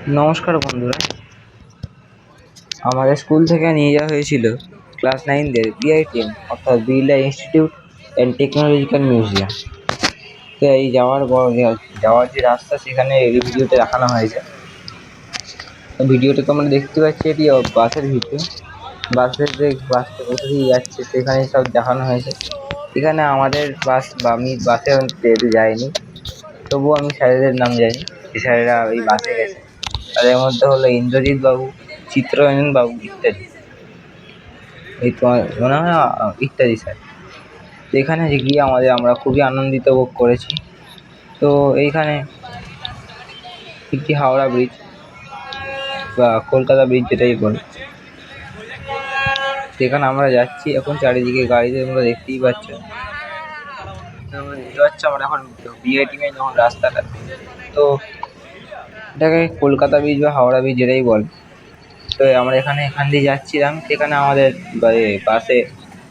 নমস্কার বন্ধুরা, আমাদের স্কুল থেকে নিয়ে যাওয়া হয়েছিল ক্লাস 9দের বিআইটিএম অর্থাৎ Birla institute and technological museum. তো এই যাওয়ার যে রাস্তা সেখানে এই ভিডিওতে দেখানো হয়েছে। ভিডিওতে তোমরা দেখতে পাচ্ছি এটি বাসের ভিডিও। বাসটা কোথা দিয়ে যাচ্ছে সেখানে সব দেখানো হয়েছে। এখানে আমাদের বাস বা আমি বাসে যেতে যাইনি, তবুও আমি স্যারেদের নাম জানি যে স্যারেরা এই বাসে গেছে। তাদের মধ্যে হলো ইন্দ্রজিৎ বাবু, চিত্তরঞ্জন বাবু ইত্যাদি। এই তোমার মনে হয় ইত্যাদি স্যার। তো এখানে গিয়ে আমরা খুবই আনন্দিত ভোগ করেছি। তো এইখানে একটি হাওড়া ব্রিজ বা কলকাতা ব্রিজ যেটাই বলে, সেখানে আমরা যাচ্ছি। এখন চারিদিকে গাড়িতে তোমরা দেখতেই পাচ্ছ। আমরা এখন বিআইটিএম এর যখন রাস্তাটা, তো এটাকে কলকাতা ব্রিজ বা হাওড়া ব্রিজ যেটাই বল। তো আমরা এখান দিয়ে যাচ্ছিলাম, সেখানে আমাদের বাসে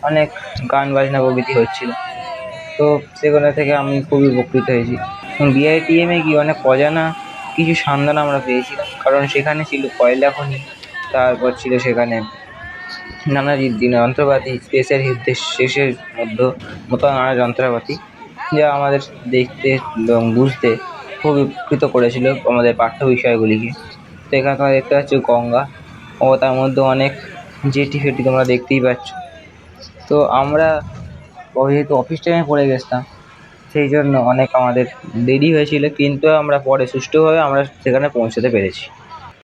অনেক গান বাজনা প্রভৃতি হচ্ছিল। তো সেগুলো থেকে আমি খুবই উপকৃত হয়েছি। বিআইটিএমে গিয়ে অনেক অজানা কিছু সন্ধান আমরা পেয়েছিলাম, কারণ সেখানে ছিল কয়লা খনি, তারপর ছিল সেখানে নানা যন্ত্রপাতি, স্পেসের শেষের মতো নানা যন্ত্রপাতি, যা আমাদের দেখতে এবং বুঝতে খুব উপকৃত করেছিল আমাদের পাঠ্য বিষয়গুলিকে। তো এখানে তোমরা দেখতে পাচ্ছ গঙ্গা, ও তার মধ্যে অনেক জেটি ফেটি তোমরা দেখতেই পাচ্ছ। তো আমরা যেহেতু অফিস টাইমে পড়ে গেছিলাম, সেই জন্য অনেক আমাদের দেরি হয়েছিল, কিন্তু আমরা পরে সুষ্ঠুভাবে আমরা সেখানে পৌঁছাতে পেরেছি।